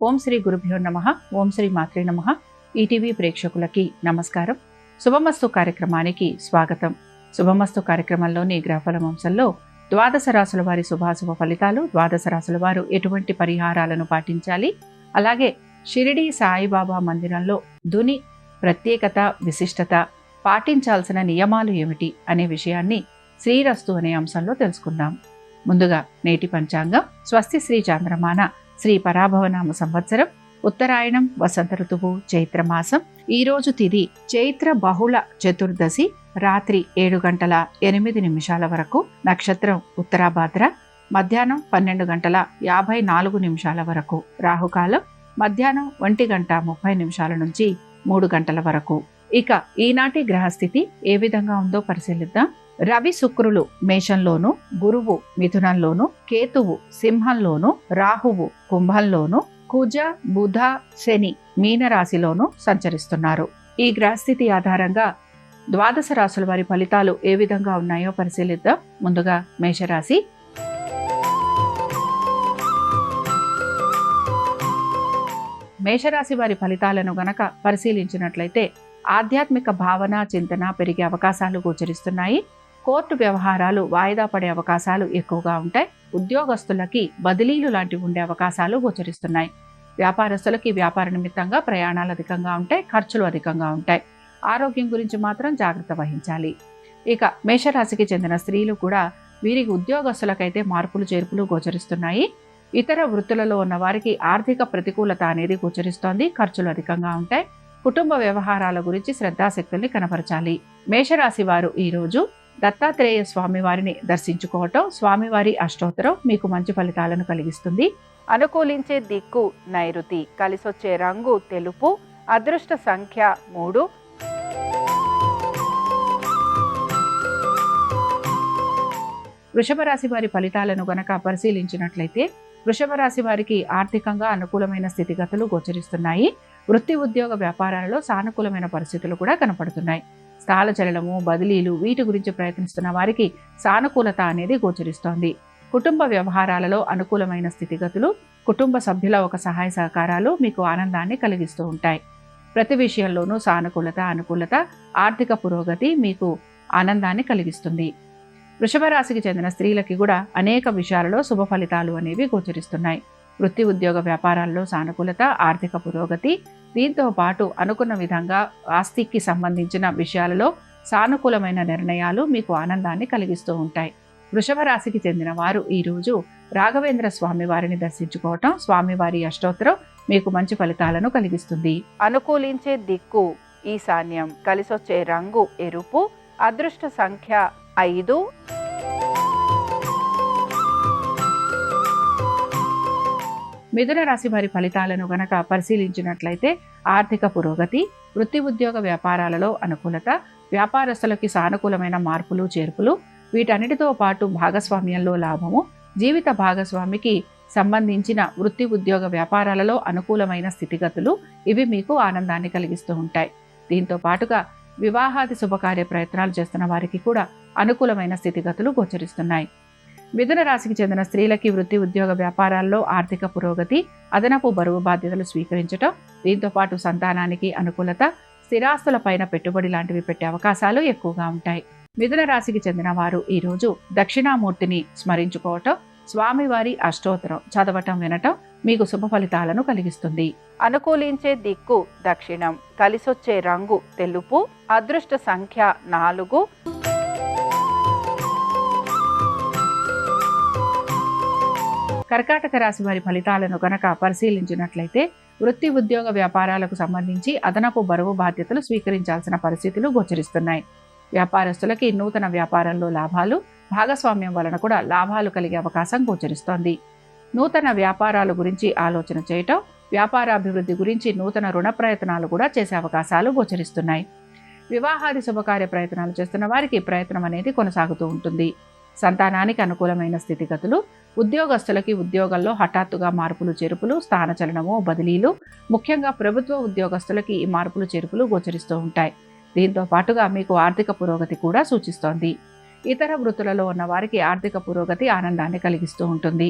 ఓం శ్రీ గురుభ్యో నమః. ఓం శ్రీ మాత్రే నమః. ఈటీవీ ప్రేక్షకులకి నమస్కారం. శుభమస్తు కార్యక్రమానికి స్వాగతం. శుభమస్తు కార్యక్రమంలోని గ్రహఫలం అంశంలో ద్వాదశ రాశుల వారి శుభాశుభ ఫలితాలు, ద్వాదశ రాశుల వారు ఎటువంటి పరిహారాలను పాటించాలి, అలాగే షిరిడి సాయిబాబా మందిరంలో ధుని ప్రత్యేకత, విశిష్టత, పాటించాల్సిన నియమాలు ఏమిటి అనే విషయాన్ని శ్రీరస్తు అనే అంశంలో తెలుసుకుందాం. ముందుగా నేటి పంచాంగం. స్వస్తి శ్రీ చాంద్రమాన శ్రీ పరాభవనామ సంవత్సరం, ఉత్తరాయణం, వసంత ఋతువు, చైత్రమాసం. ఈరోజు తిథి చైత్ర బహుళ చతుర్దశి, రాత్రి 7:08 వరకు. నక్షత్రం ఉత్తరాభాద్ర, మధ్యాహ్నం 12:54 వరకు. రాహుకాలం మధ్యాహ్నం 1:30 నుంచి 3 వరకు. ఇక ఈనాటి గ్రహస్థితి ఏ విధంగా ఉందో పరిశీలిద్దాం. రవి శుక్రులు మేషంలోను, గురువు మిథునంలోను, కేతువు సింహంలోను, రాహువు కుంభంలోను, కుజ బుధ శని మీనరాశిలోను సంచరిస్తున్నారు. ఈ గ్రహస్థితి ఆధారంగా ద్వాదశ రాశుల వారి ఫలితాలు ఏ విధంగా ఉన్నాయో పరిశీలిద్దాం. ముందుగా మేషరాశి. మేషరాశి వారి ఫలితాలను గనక పరిశీలించినట్లయితే ఆధ్యాత్మిక భావన, చింతన పెరిగే అవకాశాలు గోచరిస్తున్నాయి. కోర్టు వ్యవహారాలు వాయిదా పడే అవకాశాలు ఎక్కువగా ఉంటాయి. ఉద్యోగస్తులకి బదిలీలు లాంటివి ఉండే అవకాశాలు గోచరిస్తున్నాయి. వ్యాపారస్తులకి వ్యాపార నిమిత్తంగా ప్రయాణాలు అధికంగా ఉంటాయి, ఖర్చులు అధికంగా ఉంటాయి. ఆరోగ్యం గురించి మాత్రం జాగ్రత్త వహించాలి. ఇక మేషరాశికి చెందిన స్త్రీలు కూడా, వీరికి ఉద్యోగస్తులకైతే మార్పులు చేర్పులు గోచరిస్తున్నాయి. ఇతర వృత్తులలో ఉన్న వారికి ఆర్థిక ప్రతికూలత అనేది గోచరిస్తోంది. ఖర్చులు అధికంగా ఉంటాయి. కుటుంబ వ్యవహారాల గురించి శ్రద్ధాశక్తుల్ని కనపరచాలి. మేషరాశి వారు ఈరోజు దత్తాత్రేయ స్వామి వారిని దర్శించుకోవటం, స్వామివారి అష్టోత్తరం మీకు మంచి ఫలితాలను కలిగిస్తుంది. అనుకూలించే దిక్కు నైరుతి, కలిసొచ్చే రంగు తెలుపు, అదృష్ట సంఖ్య 3. వృషభ రాశి వారి ఫలితాలను గనక పరిశీలించినట్లయితే వృషభ రాశి వారికి ఆర్థికంగా అనుకూలమైన స్థితిగతులు గోచరిస్తున్నాయి. వృత్తి ఉద్యోగ వ్యాపారాలలో సానుకూలమైన పరిస్థితులు కూడా కనపడుతున్నాయి. స్థాన చలనము, బదిలీలు వీటి గురించి ప్రయత్నిస్తున్న వారికి సానుకూలత అనేది గోచరిస్తోంది. కుటుంబ వ్యవహారాలలో అనుకూలమైన స్థితిగతులు, కుటుంబ సభ్యుల ఒక సహాయ సహకారాలు మీకు ఆనందాన్ని కలిగిస్తూ ఉంటాయి. ప్రతి విషయంలోనూ సానుకూలత, అనుకూలత, ఆర్థిక పురోగతి మీకు ఆనందాన్ని కలిగిస్తుంది. వృషభ రాశికి చెందిన స్త్రీలకి కూడా అనేక విషయాలలో శుభ ఫలితాలు అనేవి గోచరిస్తున్నాయి. వృత్తి ఉద్యోగ వ్యాపారాల్లో సానుకూలత, ఆర్థిక పురోగతి, దీంతో పాటు అనుకున్న విధంగా ఆస్తికి సంబంధించిన విషయాలలో సానుకూలమైన నిర్ణయాలు మీకు ఆనందాన్ని కలిగిస్తూ ఉంటాయి. వృషభ రాశికి చెందిన వారు ఈరోజు రాఘవేంద్ర స్వామి వారిని దర్శించుకోవటం, స్వామివారి అష్టోత్తరం మీకు మంచి ఫలితాలను కలిగిస్తుంది. అనుకూలించే దిక్కు ఈశాన్యం, కలిసొచ్చే రంగు ఎరుపు, అదృష్ట సంఖ్య 5. మిథున రాశి వారి ఫలితాలను గనక పరిశీలించినట్లయితే ఆర్థిక పురోగతి, వృత్తి ఉద్యోగ వ్యాపారాలలో అనుకూలత, వ్యాపారస్తులకి సానుకూలమైన మార్పులు చేర్పులు, వీటన్నిటితో పాటు భాగస్వామ్యంలో లాభము, జీవిత భాగస్వామికి సంబంధించిన వృత్తి ఉద్యోగ వ్యాపారాలలో అనుకూలమైన స్థితిగతులు ఇవి మీకు ఆనందాన్ని కలిగిస్తూ ఉంటాయి. దీంతో పాటుగా వివాహాది శుభకార్య ప్రయత్నాలు చేస్తున్న వారికి కూడా అనుకూలమైన స్థితిగతులు గోచరిస్తున్నాయి. మిథున రాశికి చెందిన స్త్రీలకి వృత్తి ఉద్యోగ వ్యాపారాల్లో ఆర్థిక పురోగతి, అదనపు బరువు బాధ్యతలు స్వీకరించడం, దీంతో పాటు సంతానానికి అనుకూలత, స్థిరాస్తుల పైన పెట్టుబడి లాంటివి పెట్టే అవకాశాలు ఎక్కువగా ఉంటాయి. మిథున రాశికి చెందిన వారు ఈరోజు దక్షిణామూర్తిని స్మరించుకోవటం, స్వామివారి అష్టోత్తరం చదవటం, వినటం మీకు శుభ ఫలితాలను కలిగిస్తుంది. అనుకూలించే దిక్కు దక్షిణం, కలిసొచ్చే రంగు తెలుపు, అదృష్ట సంఖ్య 4. కర్కాటక రాశి వారి ఫలితాలను గనక పరిశీలించినట్లయితే వృత్తి ఉద్యోగ వ్యాపారాలకు సంబంధించి అదనపు బరువు బాధ్యతలు స్వీకరించాల్సిన పరిస్థితులు గోచరిస్తున్నాయి. వ్యాపారస్తులకి నూతన వ్యాపారంలో లాభాలు, భాగస్వామ్యం వలన కూడా లాభాలు కలిగే అవకాశం గోచరిస్తోంది. నూతన వ్యాపారాల గురించి ఆలోచన చేయటం, వ్యాపారాభివృద్ధి గురించి నూతన రుణ ప్రయత్నాలు కూడా చేసే అవకాశాలు గోచరిస్తున్నాయి. వివాహాది శుభకార్య ప్రయత్నాలు చేస్తున్న వారికి ప్రయత్నం అనేది కొనసాగుతూ ఉంటుంది. సంతానానికి అనుకూలమైన స్థితిగతులు, ఉద్యోగస్తులకి ఉద్యోగంలో హఠాత్తుగా మార్పులు చేర్పులు, స్థానచలనము, బదిలీలు, ముఖ్యంగా ప్రభుత్వ ఉద్యోగస్తులకి ఈ మార్పులు చేర్పులు గోచరిస్తూ ఉంటాయి. దీంతో పాటుగా మీకు ఆర్థిక పురోగతి కూడా సూచిస్తోంది. ఇతర వృత్తులలో ఉన్న వారికి ఆర్థిక పురోగతి ఆనందాన్ని కలిగిస్తూ ఉంటుంది.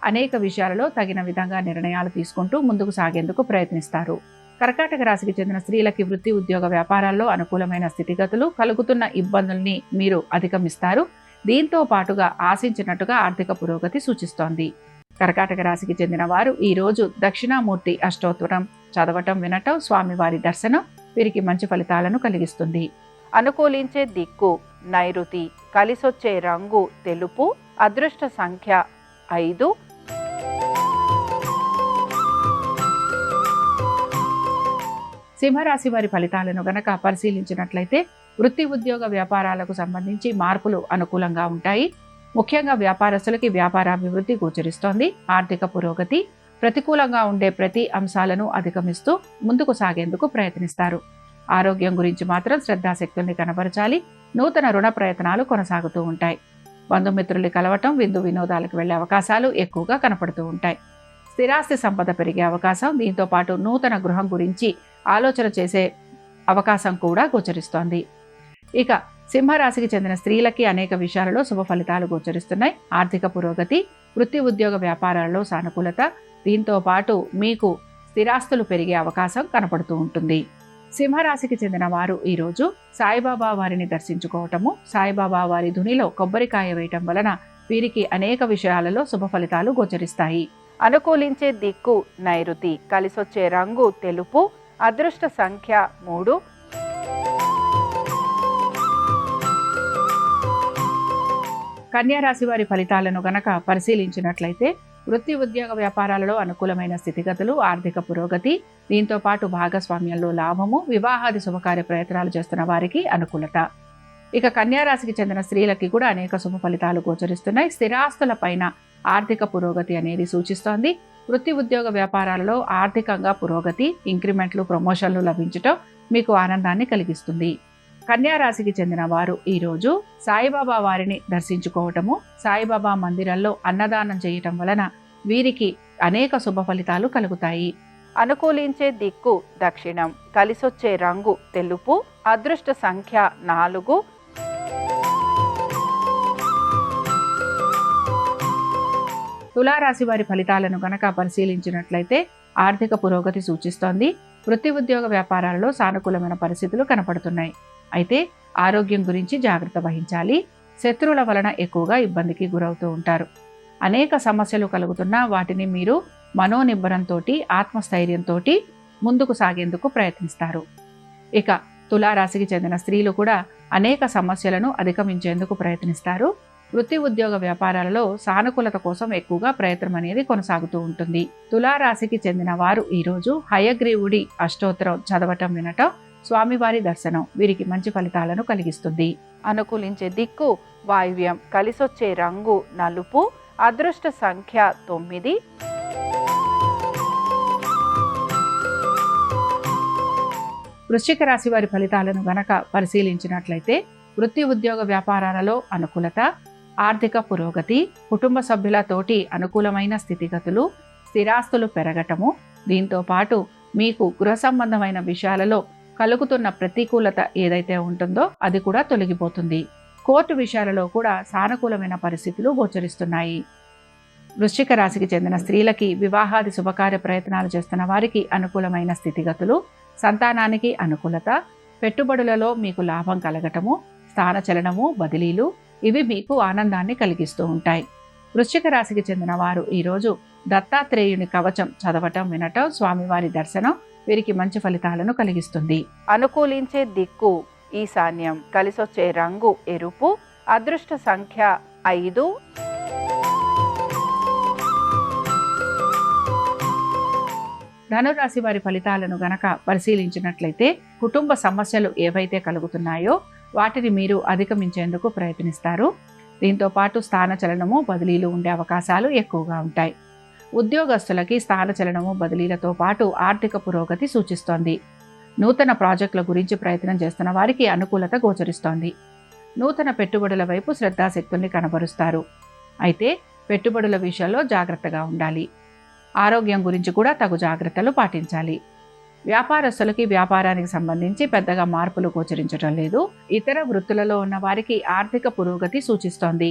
అనేక విషయాలలో తగిన విధంగా నిర్ణయాలు తీసుకుంటూ ముందుకు సాగేందుకు ప్రయత్నిస్తారు. కర్కాటక రాశికి చెందిన స్త్రీలకి వృత్తి ఉద్యోగ వ్యాపారాల్లో అనుకూలమైన స్థితిగతులు, కలుగుతున్న ఇబ్బందుల్ని మీరు అధిగమిస్తారు. దీంతో పాటుగా ఆశించినట్టుగా ఆర్థిక పురోగతి సూచిస్తోంది. కర్కాటక రాశికి చెందిన వారు ఈ రోజు దక్షిణామూర్తి అష్టోత్తరం చదవటం, వినటం, స్వామివారి దర్శనం వీరికి మంచి ఫలితాలను కలిగిస్తుంది. అనుకూలించే దిక్కు నైరుతి, కలిసొచ్చే రంగు తెలుపు, అదృష్ట సంఖ్య 5. సింహరాశి వారి ఫలితాలను గనక పరిశీలించినట్లయితే వృత్తి ఉద్యోగ వ్యాపారాలకు సంబంధించి మార్పులు అనుకూలంగా ఉంటాయి. ముఖ్యంగా వ్యాపారస్తులకి వ్యాపారాభివృద్ధి గోచరిస్తోంది. ఆర్థిక పురోగతి, ప్రతికూలంగా ఉండే ప్రతి అంశాలను అధిగమిస్తూ ముందుకు సాగేందుకు ప్రయత్నిస్తారు. ఆరోగ్యం గురించి మాత్రం శ్రద్ధాశక్తుల్ని కనబరచాలి. నూతన రుణ ప్రయత్నాలు కొనసాగుతూ ఉంటాయి. బంధుమిత్రుల్ని కలవటం, విందు వినోదాలకు వెళ్లే అవకాశాలు ఎక్కువగా కనపడుతూ ఉంటాయి. స్థిరాస్తి సంపద పెరిగే అవకాశం, దీంతో పాటు నూతన గృహం గురించి ఆలోచన చేసే అవకాశం కూడా గోచరిస్తోంది. ఇక సింహరాశికి చెందిన స్త్రీలకి అనేక విషయాలలో శుభ ఫలితాలు గోచరిస్తున్నాయి. ఆర్థిక పురోగతి, వృత్తి ఉద్యోగ వ్యాపారాల్లో సానుకూలత, దీంతో పాటు మీకు స్థిరాస్తులు పెరిగే అవకాశం కనపడుతూ ఉంటుంది. సింహరాశికి చెందిన వారు ఈరోజు సాయిబాబా వారిని దర్శించుకోవటము, సాయిబాబా వారి ధునిలో కొబ్బరికాయ వేయటం వలన వీరికి అనేక విషయాలలో శుభ ఫలితాలు గోచరిస్తాయి. అనుకూలించే దిక్కు నైరుతి, కలిసొచ్చే రంగు తెలుపు, అదృష్ట సంఖ్య 3. కన్యా రాశి వారి ఫలితాలను గనక పరిశీలించినట్లయితే వృత్తి ఉద్యోగ వ్యాపారాలలో అనుకూలమైన స్థితిగతులు, ఆర్థిక పురోగతి, దీంతో పాటు భాగస్వామ్యంలో లాభము, వివాహాది శుభకార్య ప్రయత్నాలు చేస్తున్న వారికి అనుకూలత. ఇక కన్యా రాశికి చెందిన స్త్రీలకి కూడా అనేక శుభ ఫలితాలు గోచరిస్తున్నాయి. స్థిరాస్తుల పైన ఆర్థిక పురోగతి అనేది సూచిస్తోంది. వృత్తి ఉద్యోగ వ్యాపారాలలో ఆర్థికంగా పురోగతి, ఇంక్రిమెంట్లు, ప్రమోషన్లు లభించటం మీకు ఆనందాన్ని కలిగిస్తుంది. కన్యా రాశికి చెందిన వారు ఈరోజు సాయిబాబా వారిని దర్శించుకోవటము, సాయిబాబా మందిరంలో అన్నదానం చేయటం వలన వీరికి అనేక శుభ ఫలితాలు కలుగుతాయి. అనుకూలించే దిక్కు దక్షిణం, కలిసొచ్చే రంగు తెలుపు, అదృష్ట సంఖ్య 4. తులారాశి వారి ఫలితాలను గనక పరిశీలించినట్లయితే ఆర్థిక పురోగతి సూచిస్తోంది. వృత్తి ఉద్యోగ వ్యాపారాలలో సానుకూలమైన పరిస్థితులు కనపడుతున్నాయి. అయితే ఆరోగ్యం గురించి జాగ్రత్త వహించాలి. శత్రువుల వలన ఎక్కువగా ఇబ్బందికి గురవుతూ ఉంటారు. అనేక సమస్యలు కలుగుతున్నా వాటిని మీరు మనోనిబ్బరంతో, ఆత్మస్థైర్యంతో ముందుకు సాగేందుకు ప్రయత్నిస్తారు. ఇక తులారాశికి చెందిన స్త్రీలు కూడా అనేక సమస్యలను అధిగమించేందుకు ప్రయత్నిస్తారు. వృత్తి ఉద్యోగ వ్యాపారాలలో సానుకూలత కోసం ఎక్కువగా ప్రయత్నం అనేది కొనసాగుతూ ఉంటుంది. తులారాశికి చెందిన వారు ఈరోజు హయగ్రీవుడి అష్టోత్తరం చదవటం, వినటం, స్వామివారి దర్శనం వీరికి మంచి ఫలితాలను కలిగిస్తుంది. అనుకూలించే దిక్కు వాయువ్యం, కలిసొచ్చే రంగు నలుపు, అదృష్ట సంఖ్య 9. వృశ్చిక రాశి వారి ఫలితాలను గనక పరిశీలించినట్లయితే వృత్తి ఉద్యోగ వ్యాపారాలలో అనుకూలత, ఆర్థిక పురోగతి, కుటుంబ సభ్యులతోటి అనుకూలమైన స్థితిగతులు, స్థిరాస్తులు పెరగటము, దీంతో పాటు మీకు గృహ సంబంధమైన విషయాలలో కలుగుతున్న ప్రతికూలత ఏదైతే ఉంటుందో అది కూడా తొలగిపోతుంది. కోర్టు విషయాలలో కూడా సానుకూలమైన పరిస్థితులు గోచరిస్తున్నాయి. వృశ్చిక రాశికి చెందిన స్త్రీలకి వివాహాది శుభకార్య ప్రయత్నాలు చేస్తున్న వారికి అనుకూలమైన స్థితిగతులు, సంతానానికి అనుకూలత, పెట్టుబడులలో మీకు లాభం కలగటము, స్థానచలనము, బదిలీలు ఇవి మీకు ఆనందాన్ని కలిగిస్తూ ఉంటాయి. వృశ్చిక రాశికి చెందిన వారు ఈరోజు దత్తాత్రేయుని కవచం చదవటం, వినటం, స్వామివారి దర్శనం వీరికి మంచి ఫలితాలను కలిగిస్తుంది. అనుకూలించే దిక్కు ఈశాన్యం, కలిసొచ్చే రంగు ఎరుపు, అదృష్ట సంఖ్య 5. ధనురాశి వారి ఫలితాలను గనక పరిశీలించినట్లయితే కుటుంబ సమస్యలు ఏవైతే కలుగుతున్నాయో వాటిని మీరు అధిగమించేందుకు ప్రయత్నిస్తారు. దీంతో పాటు స్థానచలనము, బదిలీలు ఉండే అవకాశాలు ఎక్కువగా ఉంటాయి. ఉద్యోగస్తులకి స్థానచలనము, బదిలీలతో పాటు ఆర్థిక పురోగతి సూచిస్తోంది. నూతన ప్రాజెక్టుల గురించి ప్రయత్నం చేస్తున్న వారికి అనుకూలత గోచరిస్తోంది. నూతన పెట్టుబడుల వైపు శ్రద్ధాశక్తుల్ని కనబరుస్తారు. అయితే పెట్టుబడుల విషయంలో జాగ్రత్తగా ఉండాలి. ఆరోగ్యం గురించి కూడా తగు జాగ్రత్తలు పాటించాలి. వ్యాపారస్తులకి వ్యాపారానికి సంబంధించి పెద్దగా మార్పులు గోచరించడం లేదు. ఇతర వృత్తులలో ఉన్న వారికి ఆర్థిక పురోగతి సూచిస్తోంది.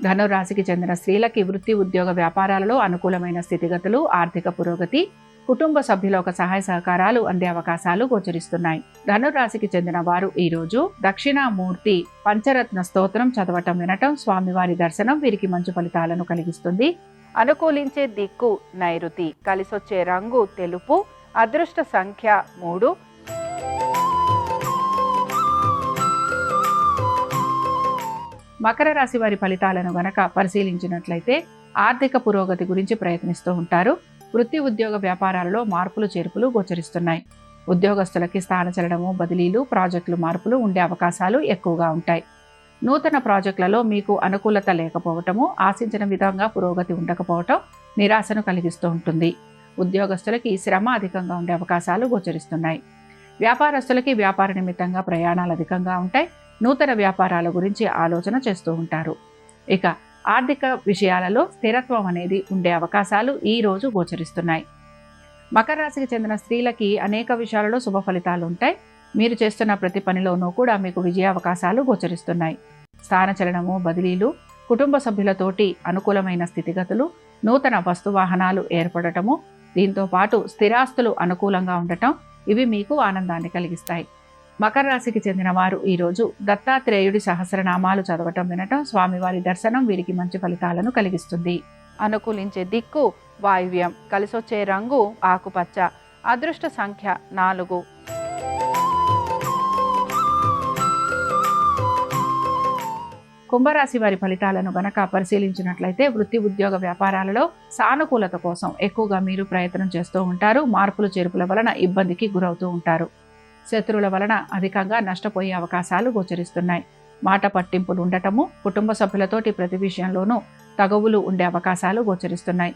ధనురాశికి చెందిన స్త్రీలకి వృత్తి ఉద్యోగ వ్యాపారాలలో అనుకూలమైన స్థితిగతులు, ఆర్థిక పురోగతి, కుటుంబ సభ్యుల ఒక సహాయ సహకారాలు అందే అవకాశాలు గోచరిస్తున్నాయి. ధనురాశికి చెందిన వారు ఈ రోజు దక్షిణామూర్తి పంచరత్న స్తోత్రం చదవటం, వినటం, స్వామివారి దర్శనం వీరికి మంచి ఫలితాలను కలిగిస్తుంది. అనుకూలించే దిక్కు నైరుతి, కలిసొచ్చే రంగు తెలుపు, అదృష్ట సంఖ్య 3. మకర రాశి వారి ఫలితాలను గనక పరిశీలించినట్లయితే ఆర్థిక పురోగతి గురించి ప్రయత్నిస్తూ ఉంటారు. వృత్తి ఉద్యోగ వ్యాపారాలలో మార్పులు చేర్పులు గోచరిస్తున్నాయి. ఉద్యోగస్తులకి స్థానచలనము, బదిలీలు, ప్రాజెక్టులు మార్పులు ఉండే అవకాశాలు ఎక్కువగా ఉంటాయి. నూతన ప్రాజెక్టులలో మీకు అనుకూలత లేకపోవటము, ఆశించిన విధంగా పురోగతి ఉండకపోవటం నిరాశను కలిగిస్తూ ఉంటుంది. ఉద్యోగస్తులకి శ్రమ అధికంగా ఉండే అవకాశాలు గోచరిస్తున్నాయి. వ్యాపారస్తులకి వ్యాపార నిమిత్తంగా ప్రయాణాలు అధికంగా ఉంటాయి. నూతన వ్యాపారాల గురించి ఆలోచన చేస్తూ ఉంటారు. ఇక ఆర్థిక విషయాలలో స్థిరత్వం అనేది ఉండే అవకాశాలు ఈ రోజు గోచరిస్తున్నాయి. మకర రాశికి చెందిన స్త్రీలకి అనేక విషయాలలో శుభ ఫలితాలు ఉంటాయి. మీరు చేస్తున్న ప్రతి పనిలోనూ కూడా మీకు విజయ అవకాశాలు గోచరిస్తున్నాయి. స్థానచలనము, బదిలీలు, కుటుంబ సభ్యులతోటి అనుకూలమైన స్థితిగతులు, నూతన వస్తువాహనాలు ఏర్పడటము, దీంతో పాటు స్థిరాస్తులు అనుకూలంగా ఉండటం ఇవి మీకు ఆనందాన్ని కలిగిస్తాయి. మకర రాశికి చెందిన వారు ఈరోజు దత్తాత్రేయుడి సహస్రనామాలు చదవటం, వినటం, స్వామివారి దర్శనం వీరికి మంచి ఫలితాలను కలిగిస్తుంది. అనుకూలించే దిక్కు వాయువ్యం, కలిసొచ్చే రంగు ఆకుపచ్చ, అదృష్ట సంఖ్య 4. కుంభరాశి వారి ఫలితాలను గనక పరిశీలించినట్లయితే వృత్తి ఉద్యోగ వ్యాపారాలలో సానుకూలత కోసం ఎక్కువగా మీరు ప్రయత్నం చేస్తూ ఉంటారు. మార్పులు చేర్పుల వలన ఇబ్బందికి గురవుతూ ఉంటారు. శత్రువుల వలన అధికంగా నష్టపోయే అవకాశాలు గోచరిస్తున్నాయి. మాట పట్టింపులు ఉండటము, కుటుంబ సభ్యులతోటి ప్రతి విషయంలోనూ తగవులు ఉండే అవకాశాలు గోచరిస్తున్నాయి.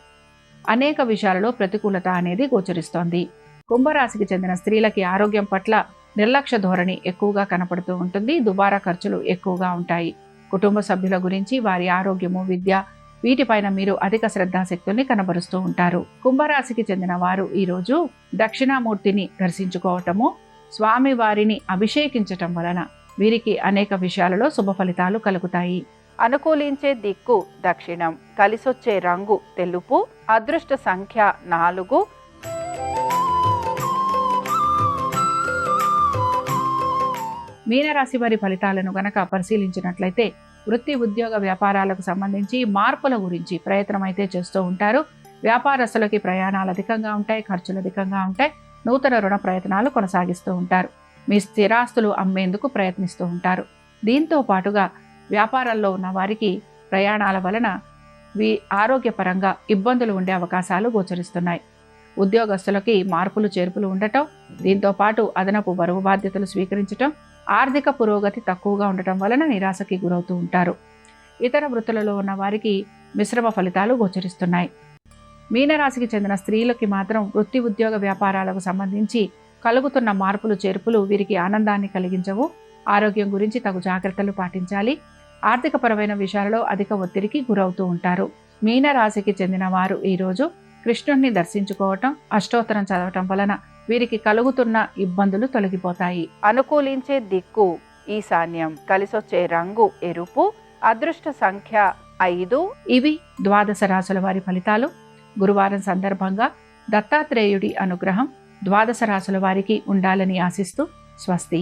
అనేక విషయాలలో ప్రతికూలత అనేది గోచరిస్తోంది. కుంభరాశికి చెందిన స్త్రీలకి ఆరోగ్యం పట్ల నిర్లక్ష్య ధోరణి ఎక్కువగా కనపడుతూ ఉంటుంది. దుబారా ఖర్చులు ఎక్కువగా ఉంటాయి. కుటుంబ సభ్యుల గురించి, వారి ఆరోగ్యము, విద్య వీటిపైన మీరు అధిక శ్రద్ధాశక్తుల్ని కనబరుస్తూ ఉంటారు. కుంభరాశికి చెందిన వారు ఈరోజు దక్షిణామూర్తిని దర్శించుకోవటము, స్వామి వారిని అభిషేకించటం వలన వీరికి అనేక విషయాలలో శుభ ఫలితాలు కలుగుతాయి. అనుకూలించే దిక్కు దక్షిణం, కలిసొచ్చే రంగు తెలుపు, అదృష్ట సంఖ్య 4. మీనరాశి వారి ఫలితాలను గనక పరిశీలించినట్లయితే వృత్తి ఉద్యోగ వ్యాపారాలకు సంబంధించి మార్పుల గురించి ప్రయత్నం అయితే చేస్తూ ఉంటారు. వ్యాపారస్తులకి ప్రయాణాలు అధికంగా ఉంటాయి, ఖర్చులు అధికంగా ఉంటాయి. నూతన రుణ ప్రయత్నాలు కొనసాగిస్తూ ఉంటారు. మీ స్థిరాస్తులు అమ్మేందుకు ప్రయత్నిస్తూ ఉంటారు. దీంతో పాటుగా వ్యాపారాల్లో ఉన్న వారికి ప్రయాణాల వలన ఆరోగ్యపరంగా ఇబ్బందులు ఉండే అవకాశాలు గోచరిస్తున్నాయి. ఉద్యోగస్తులకి మార్పులు చేర్పులు ఉండటం, దీంతో పాటు అదనపు బరువు బాధ్యతలు స్వీకరించటం, ఆర్థిక పురోగతి తక్కువగా ఉండటం వలన నిరాశకి గురవుతూ ఉంటారు. ఇతర వృత్తులలో ఉన్న వారికి మిశ్రమ ఫలితాలు గోచరిస్తున్నాయి. మీనరాశికి చెందిన స్త్రీలకి మాత్రం వృత్తి ఉద్యోగ వ్యాపారాలకు సంబంధించి కలుగుతున్న మార్పులు చేర్పులు వీరికి ఆనందాన్ని కలిగించవు. ఆరోగ్యం గురించి తగు జాగ్రత్తలు పాటించాలి. ఆర్థికపరమైన విషయాలలో అధిక ఒత్తిడికి గురవుతూ ఉంటారు. మీనరాశికి చెందిన వారు ఈరోజు కృష్ణుణ్ణి దర్శించుకోవటం, అష్టోత్తరం చదవటం వలన వీరికి కలుగుతున్న ఇబ్బందులు తొలగిపోతాయి. అనుకూలించే దిక్కు ఈశాన్యం, కలిసొచ్చే రంగు ఎరుపు, అదృష్ట సంఖ్య 5. ఇవి ద్వాదశ రాశుల వారి ఫలితాలు. గురువారం సందర్భంగా దత్తాత్రేయుడి అనుగ్రహం ద్వాదశ రాశుల వారికి ఉండాలని ఆశిస్తూ స్వస్తి.